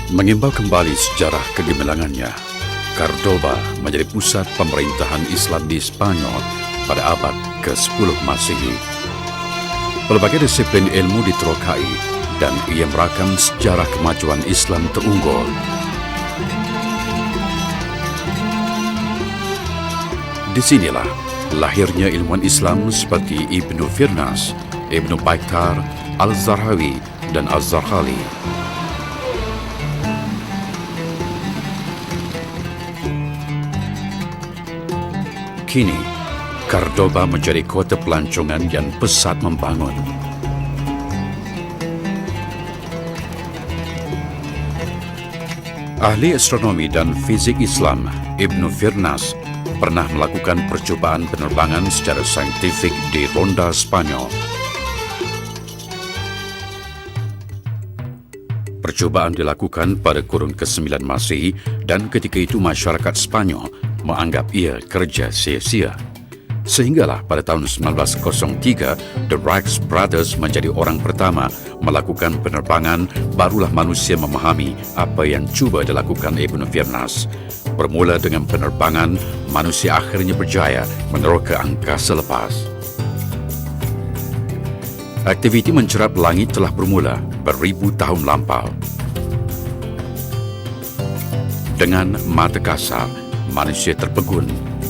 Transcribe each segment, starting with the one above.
Mengimbau kembali sejarah kegemilangannya, Cordoba menjadi pusat pemerintahan Islam di Spanyol pada abad ke-10 Masehi. Pelbagai disiplin ilmu diterokai dan ia merakam sejarah kemajuan Islam terunggul. Disinilah lahirnya ilmuwan Islam seperti Ibnu Firnas, Ibnu Baitar, Al-Zarhawi, dan Az-Zarqali. Kini, Cordoba menjadi kota pelancongan yang pesat membangun. Ahli astronomi dan fizik Islam, Ibnu Firnas, pernah melakukan percobaan penerbangan secara saintifik di Ronda, Spanyol. Percobaan dilakukan pada kurun ke-9 Masehi dan ketika itu masyarakat Spanyol menganggap ia kerja sia-sia. Sehinggalah pada tahun 1903, The Wright Brothers menjadi orang pertama melakukan penerbangan, barulah manusia memahami apa yang cuba dilakukan Ibnu Firnas. Bermula dengan penerbangan, manusia akhirnya berjaya meneroka angkasa lepas. Aktiviti mencerap langit telah bermula beribu tahun lampau. Dengan mata kasar, manusia terpegun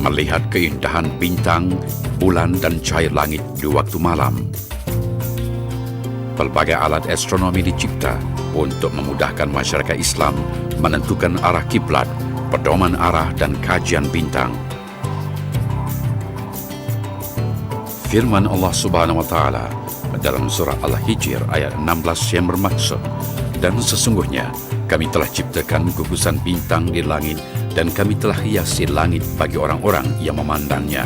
melihat keindahan bintang, bulan dan cahaya langit di waktu malam. Pelbagai alat astronomi dicipta untuk memudahkan masyarakat Islam menentukan arah kiblat, pedoman arah dan kajian bintang. Firman Allah Subhanahu wa taala dalam surah Al-Hijr ayat 16 yang bermaksud, dan sesungguhnya kami telah ciptakan gugusan bintang di langit dan kami telah hiasi langit bagi orang-orang yang memandangnya.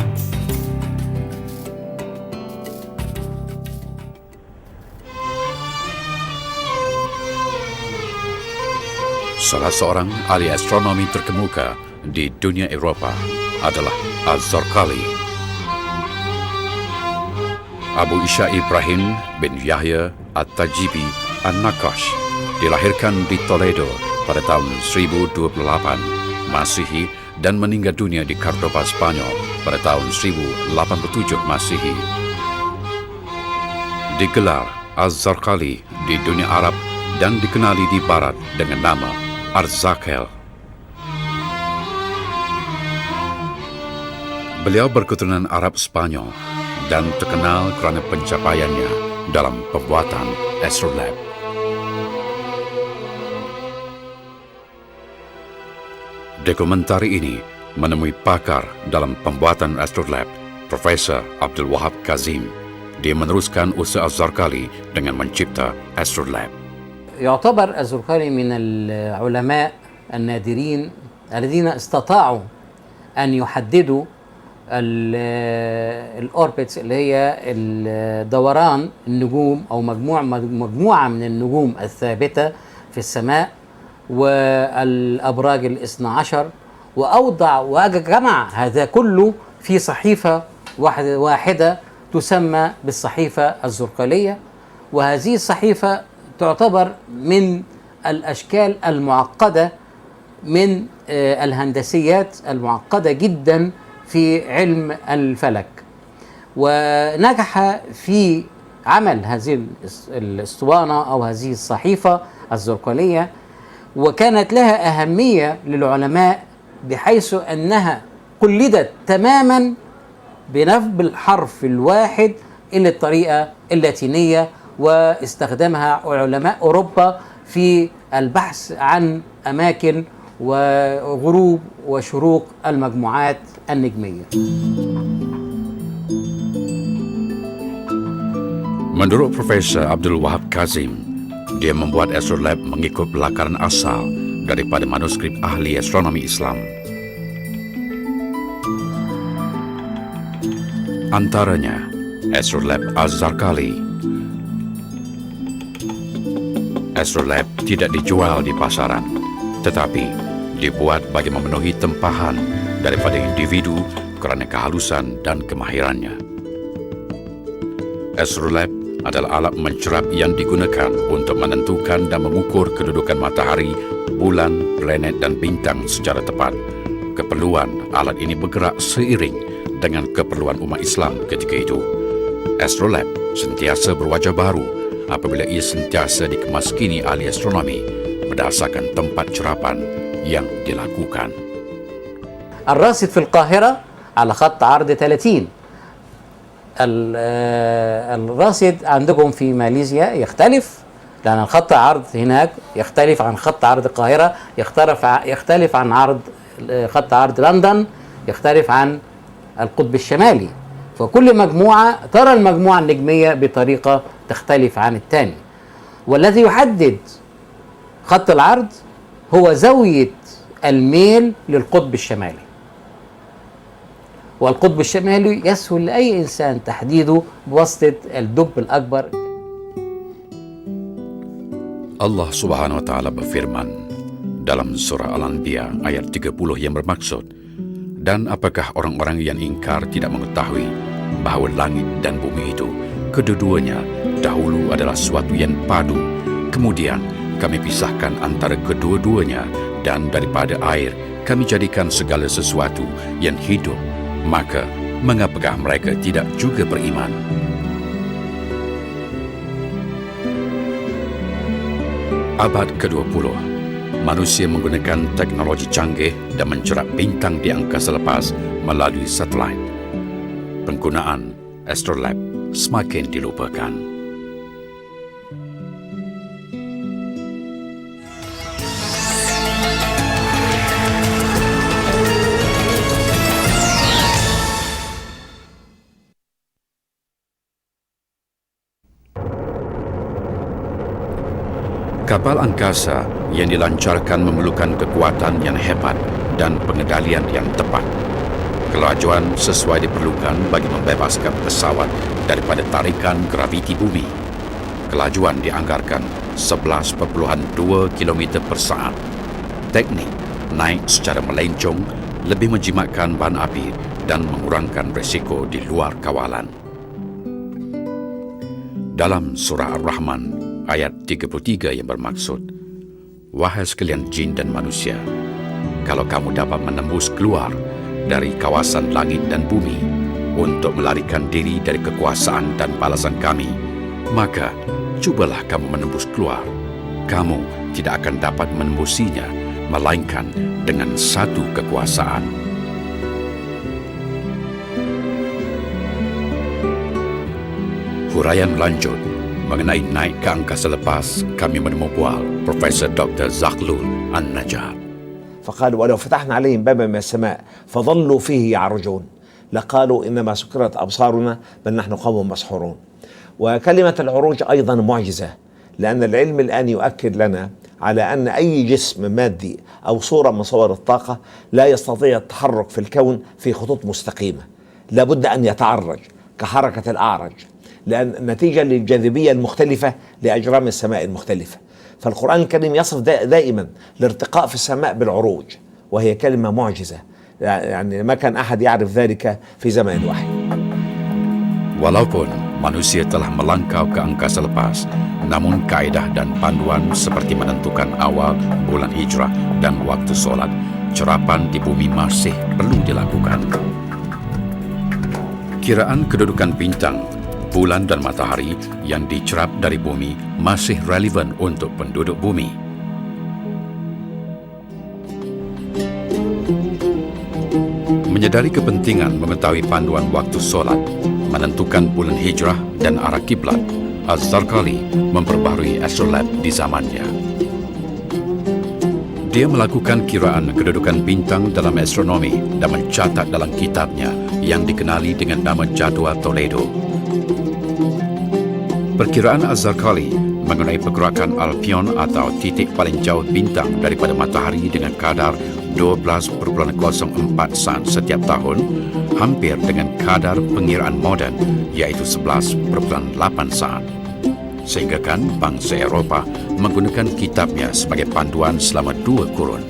Salah seorang ahli astronomi terkemuka di dunia Eropa adalah Az-Zarqali. Abu Isha Ibrahim bin Yahya At-Tajibi An-Naqash dilahirkan di Toledo pada tahun 1028 Masehi dan meninggal dunia di Cordoba, Spanyol pada tahun 1087 Masehi. Digelar Az-Zarqali di dunia Arab dan dikenali di Barat dengan nama Arzakel. Beliau berketurunan Arab Spanyol dan terkenal kerana pencapaiannya dalam pembuatan astrolabe. Dokumentari ini menemui pakar dalam pembuatan astrolabe, Profesor Abdul Wahab Kazim. Dia meneruskan usaha Az-Zarqali dengan mencipta astrolabe. يعتبر الزرقاني من العلماء النادرين الذين استطاعوا أن يحددوا الأوربتس اللي هي دوران النجوم أو مجموعة من النجوم الثابتة في السماء والأبراج الاثنى عشر، وأوضع وجمع هذا كله في صحيفة واحدة تسمى بالصحيفة الزرقالية. وهذه الصحيفة تعتبر من الأشكال المعقدة من الهندسيات المعقدة جدا في علم الفلك، ونجح في عمل هذه الاسطوانة أو هذه الصحيفة الزرقالية، وكانت لها أهمية للعلماء بحيث أنها قلدت تماما بالحرف الواحد إلى الطريقة اللاتينية، واستخدمها علماء أوروبا في البحث عن أماكن وغروب وشروق المجموعات النجمية. Menurut Profesor Abdul Wahab Kazim, dia membuat astrolabe mengikut pelakaran asal daripada manuskrip ahli astronomi Islam. Antaranya, astrolabe Az-Zarqali. Astrolabe tidak dijual di pasaran, tetapi dibuat bagi memenuhi tempahan daripada individu kerana kehalusan dan kemahirannya. Astrolabe adalah alat mencerap yang digunakan untuk menentukan dan mengukur kedudukan matahari, bulan, planet dan bintang secara tepat. Keperluan alat ini bergerak seiring dengan keperluan umat Islam ketika itu. Astrolabe sentiasa berwajah baru apabila ia sentiasa dikemaskini ahli astronomi berdasarkan tempat cerapan yang dilakukan. الراصد في القاهرة على خط عرض 30. الراصد عندكم في ماليزيا يختلف، لأن الخط عرض هناك يختلف عن خط عرض القاهرة، يختلف عن خط عرض لندن، يختلف عن القطب الشمالي. فكل مجموعة ترى المجموعة النجمية بطريقة تختلف عن الثاني، والذي يحدد خط العرض هو زاوية الميل للقطب الشمالي، والقطب الشمالي يسهل لأي إنسان تحديده بواسطة الدب الأكبر. Allah Subhanahu wa Ta'ala berfirman dalam surah Al-Anbiya ayat 30 yang bermaksud, dan apakah orang-orang yang ingkar tidak mengetahui bahawa langit dan bumi itu kedua-duanya dahulu adalah suatu yang padu, kemudian kami pisahkan antara kedua-duanya, dan daripada air kami jadikan segala sesuatu yang hidup, maka mengapakah mereka tidak juga beriman? Abad ke-20, manusia menggunakan teknologi canggih dan mencerap bintang di angkasa lepas melalui satelit. Penggunaan astrolabe semakin dilupakan. Kapal angkasa yang dilancarkan memerlukan kekuatan yang hebat dan pengendalian yang tepat. Kelajuan sesuai diperlukan bagi membebaskan pesawat daripada tarikan graviti bumi. Kelajuan dianggarkan 11.2 km per saat. Teknik naik secara melencong lebih menjimatkan bahan api dan mengurangkan risiko di luar kawalan. Dalam surah Ar-Rahman ayat 33 yang bermaksud, wahai sekalian jin dan manusia, kalau kamu dapat menembus keluar dari kawasan langit dan bumi untuk melarikan diri dari kekuasaan dan balasan kami, maka cubalah kamu menembus keluar. Kamu tidak akan dapat menembusinya melainkan dengan satu kekuasaan. Huraian lanjut mengenai naik ke angkasa lepas, kami menemui bual Profesor Dr. Zakhlul An-Najjar. فقال ولو فتحنا عليهم بابا من السماء فظلوا فيه يعرجون لقالوا إنما سكرت أبصارنا بل نحن قوم مسحورون. وكلمة العروج أيضا معجزة، لأن العلم الآن يؤكد لنا على أن أي جسم مادي أو صورة من صور الطاقة لا يستطيع التحرك في الكون في خطوط مستقيمة، لابد أن يتعرج كحركة الأعرج، لأن نتيجة للجاذبية المختلفة لأجرام السماء المختلفة. فالقرآن الكريم يصف دائما الارتقاء في السماء بالعروج، وهي كلمة معجزة، يعني ما كان أحد يعرف ذلك في زمن الوحي. Walaupun manusia telah melangkau ke angkasa lepas, namun kaedah dan panduan seperti menentukan awal bulan hijrah dan waktu solat, cerapan di bumi masih perlu dilakukan. Kiraan kedudukan bintang, bulan dan matahari yang dicerap dari bumi masih relevan untuk penduduk bumi. Menyedari kepentingan mengetahui panduan waktu solat, menentukan bulan hijrah dan arah kiblat, Az-Zarqali memperbaharui astrolabe di zamannya. Dia melakukan kiraan kedudukan bintang dalam astronomi dan mencatat dalam kitabnya yang dikenali dengan nama Jadual Toledo. Perkiraan Az-Zarqali mengenai pergerakan alpion atau titik paling jauh bintang daripada matahari dengan kadar 12.04 saat setiap tahun, hampir dengan kadar pengiraan moden iaitu 11.8 saat. Sehingga kan bangsa Eropah menggunakan kitabnya sebagai panduan selama 2 kurun.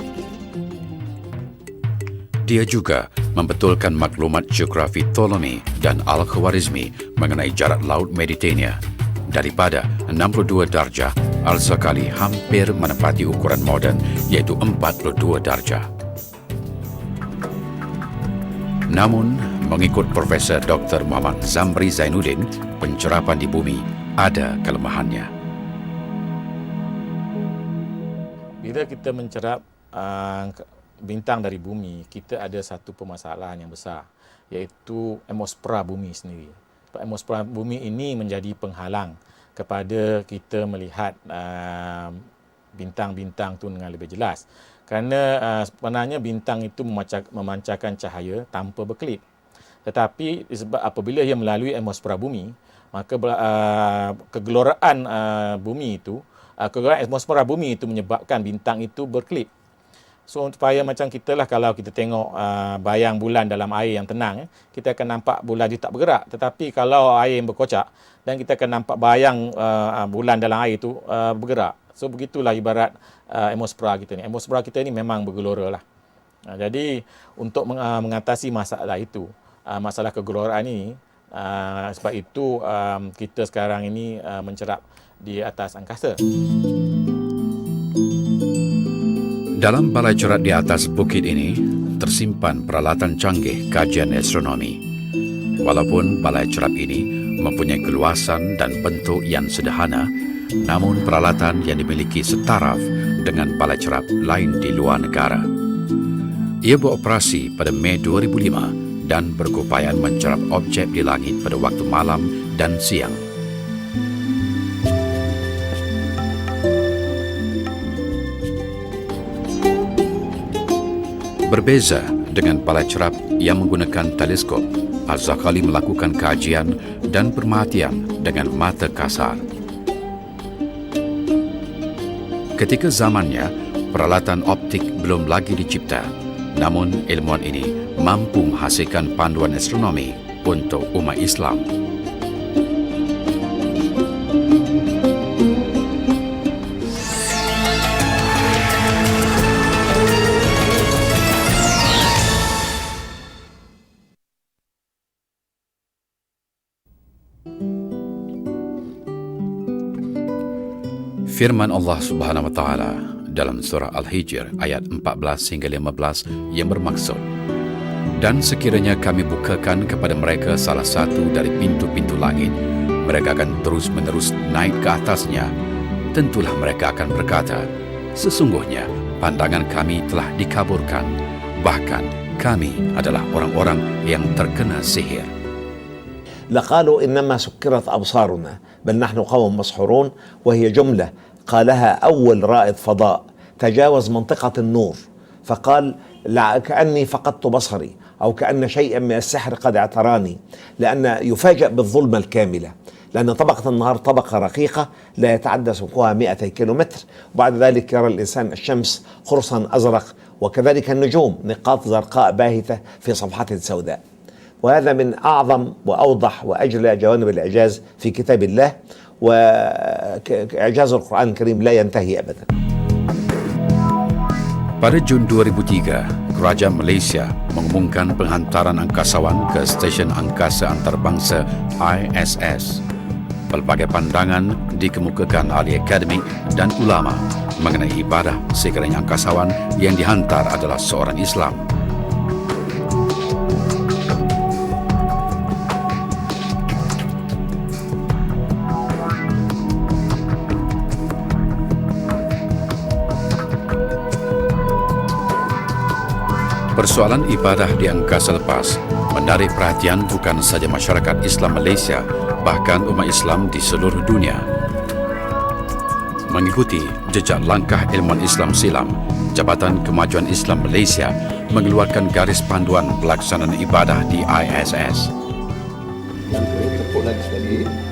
Dia juga membetulkan maklumat geografi Ptolemy dan Al-Khwarizmi mengenai jarak Laut Mediterania. Daripada 62 darjah, Al-Zaghali hampir menepati ukuran moden iaitu 42 darjah. Namun, mengikut Profesor Dr. Muhammad Zamri Zainuddin, pencerapan di bumi ada kelemahannya. Bila kita mencerap bintang dari bumi, kita ada satu permasalahan yang besar, iaitu atmosfera bumi sendiri. Atmosfera bumi ini menjadi penghalang kepada kita melihat bintang-bintang itu dengan lebih jelas. Kerana sebenarnya bintang itu memancarkan cahaya tanpa berkelip. Tetapi sebab apabila ia melalui atmosfera bumi, maka kegeloraan bumi itu, kegeloraan atmosfera bumi itu menyebabkan bintang itu berkelip. So supaya macam kita lah, kalau kita tengok bayang bulan dalam air yang tenang, kita akan nampak bulan dia tak bergerak. Tetapi kalau air yang berkocak, dan kita akan nampak bayang bulan dalam air itu bergerak. So begitulah ibarat atmosfera kita ni. Atmosfera kita ni memang bergelora lah. Jadi untuk mengatasi masalah itu, masalah kegeloraan ini, sebab itu kita sekarang ini mencerap di atas angkasa. Dalam balai cerap di atas bukit ini, tersimpan peralatan canggih kajian astronomi. Walaupun balai cerap ini mempunyai keluasan dan bentuk yang sederhana, namun peralatan yang dimiliki setaraf dengan balai cerap lain di luar negara. Ia beroperasi pada Mei 2005 dan berkeupayaan mencerap objek di langit pada waktu malam dan siang. Berbeza dengan balai cerap yang menggunakan teleskop, Al-Zaghali melakukan kajian dan perhatian dengan mata kasar. Ketika zamannya, peralatan optik belum lagi dicipta, namun ilmuwan ini mampu menghasilkan panduan astronomi untuk umat Islam. Firman Allah Subhanahu wa taala dalam surah Al-Hijr ayat 14 hingga 15 yang bermaksud, dan sekiranya kami bukakan kepada mereka salah satu dari pintu-pintu langit, mereka akan terus-menerus naik ke atasnya. Tentulah mereka akan berkata, sesungguhnya pandangan kami telah dikaburkan, bahkan kami adalah orang-orang yang terkena sihir. لقالوا إنما سكرت أبصارنا بل نحن قوم مسحورون، وهي جملة قالها أول رائد فضاء تجاوز منطقة النور فقال كأني فقدت بصري أو كأن شيئا من السحر قد اعتراني، لأن يفاجأ بالظلمة الكاملة، لأن طبقة النهار طبقة رقيقة لا يتعدى سمكها 200 كيلومتر، وبعد ذلك يرى الإنسان الشمس قرصا أزرق، وكذلك النجوم نقاط زرقاء باهتة في صفحة سوداء. وهذا من أعظم وأوضح وأجلى جوانب الإعجاز في كتاب الله، وإعجاز القرآن الكريم لا ينتهي أبدا. Pada Jun 2003, Kerajaan Malaysia mengumumkan penghantaran angkasawan ke Stesen Angkasa Antarabangsa ISS. Pelbagai pandangan dikemukakan ahli akademik dan ulama mengenai ibadah sekiranya angkasawan yang dihantar adalah seorang Islam. Persoalan ibadah di angkasa lepas menarik perhatian bukan sahaja masyarakat Islam Malaysia, bahkan umat Islam di seluruh dunia. Mengikuti jejak langkah ilmuwan Islam silam, Jabatan Kemajuan Islam Malaysia mengeluarkan garis panduan pelaksanaan ibadah di ISS.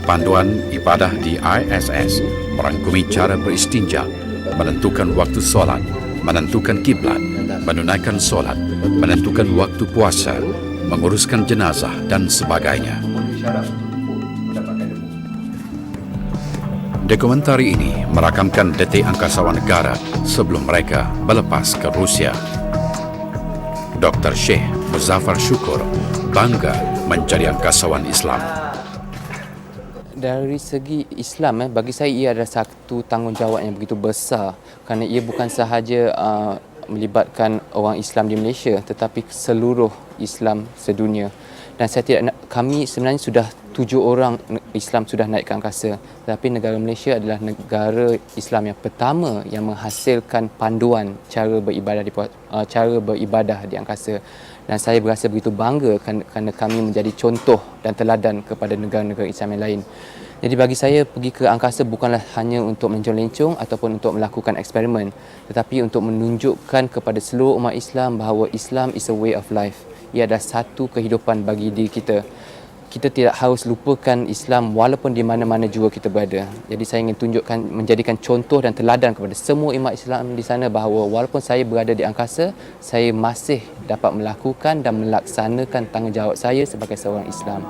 Panduan ibadah di ISS merangkumi cara beristinja, menentukan waktu solat, menentukan kiblat, menunaikan solat, menentukan waktu puasa, menguruskan jenazah dan sebagainya. Dokumentari ini merakamkan detik angkasawan negara sebelum mereka berlepas ke Rusia. Dr. Syekh Muzaffar Syukur bangga menjadi angkasawan Islam. Dari segi Islam, bagi saya ia adalah satu tanggungjawab yang begitu besar kerana ia bukan sahaja melibatkan orang Islam di Malaysia tetapi seluruh Islam sedunia. Dan saya tidak nak, kami sebenarnya sudah 7 orang Islam sudah naik ke angkasa, tetapi negara Malaysia adalah negara Islam yang pertama yang menghasilkan panduan cara beribadah di angkasa. Dan saya berasa begitu bangga kerana kami menjadi contoh dan teladan kepada negara-negara Islam yang lain. Jadi bagi saya, pergi ke angkasa bukanlah hanya untuk melencong-lencong ataupun untuk melakukan eksperimen, tetapi untuk menunjukkan kepada seluruh umat Islam bahawa Islam is a way of life. Ia adalah satu kehidupan bagi diri kita. Kita tidak harus lupakan Islam walaupun di mana-mana juga kita berada. Jadi saya ingin tunjukkan, menjadikan contoh dan teladan kepada semua umat Islam di sana bahawa walaupun saya berada di angkasa, saya masih dapat melakukan dan melaksanakan tanggungjawab saya sebagai seorang Islam.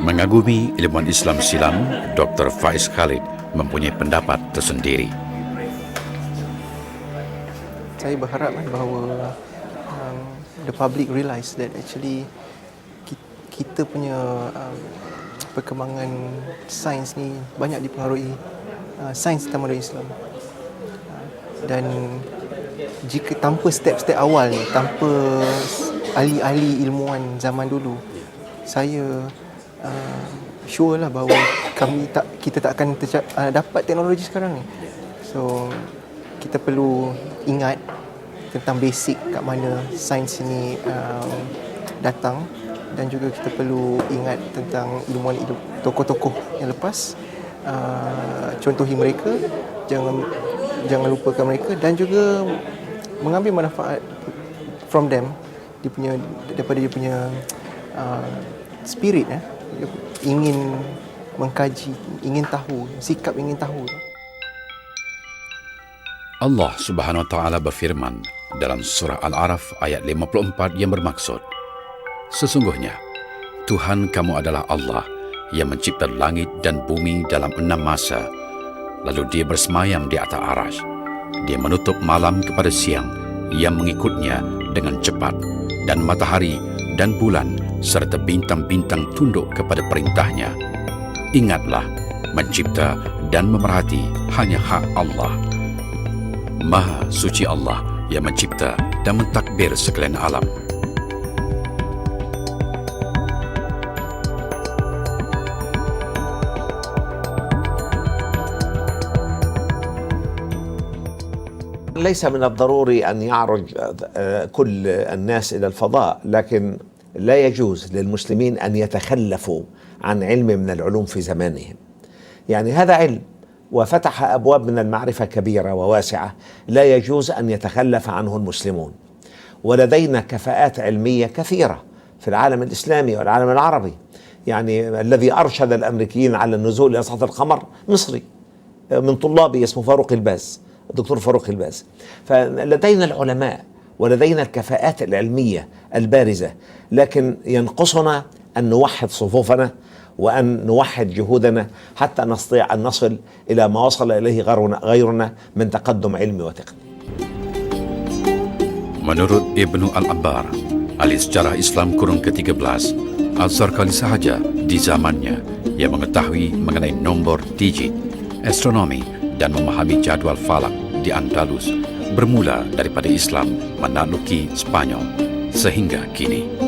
Mengagumi ilmuwan Islam silam, Dr. Faiz Khalid mempunyai pendapat tersendiri. Saya berharap bahawa the public realise that actually kita punya perkembangan sains ni banyak dipengaruhi sains tamadun Islam. Dan jika tanpa step-step awal ni, tanpa ahli-ahli ilmuwan zaman dulu, saya sure lah bahawa kita tak akan dapat teknologi sekarang ni. So kita perlu ingat tentang basic kat mana sains ini datang, dan juga kita perlu ingat tentang ilmuwan tokoh-tokoh yang lepas, contohi mereka, jangan lupakan mereka, dan juga mengambil manfaat from them, daripada dia punya spirit, ingin mengkaji, ingin tahu, sikap ingin tahu. Allah Subhanahu wa taala berfirman dalam surah Al-A'raf ayat 54 yang bermaksud, sesungguhnya Tuhan kamu adalah Allah yang mencipta langit dan bumi dalam 6 masa, lalu dia bersemayam di atas arasy. Dia menutup malam kepada siang yang mengikutnya dengan cepat, dan matahari dan bulan serta bintang-bintang tunduk kepada perintahnya. Ingatlah, mencipta dan memerhati hanya hak Allah. Maha suci Allah yang mencipta dan mentadbir sekalian alam. ليس من الضروري أن يعرج كل الناس إلى الفضاء، لكن لا يجوز للمسلمين أن يتخلفوا عن علم من العلوم في زمانهم. يعني هذا علم وفتح أبواب من المعرفة كبيرة وواسعة لا يجوز أن يتخلف عنه المسلمون. ولدينا كفاءات علمية كثيرة في العالم الإسلامي والعالم العربي. يعني الذي أرشد الأمريكيين على النزول إلى سطح القمر مصري من طلابي اسمه فاروق الباز، الدكتور فاروق الباز. فلدينا العلماء ولدينا الكفاءات العلمية البارزة، لكن ينقصنا أن نوحد صفوفنا وأن نوحد جهودنا حتى نستطيع أن نصل إلى ما وصل إليه غيرنا من تقدم علمي وتقني. Menurut Ibnu Al-Abbar, ahli sejarah Islam kurun ke-13, Al-Zarqali sahaja di zamannya yang mengetahui mengenai nombor digit, astronomi dan memahami jadual falak di Andalus bermula daripada Islam menakluki Spanyol sehingga kini.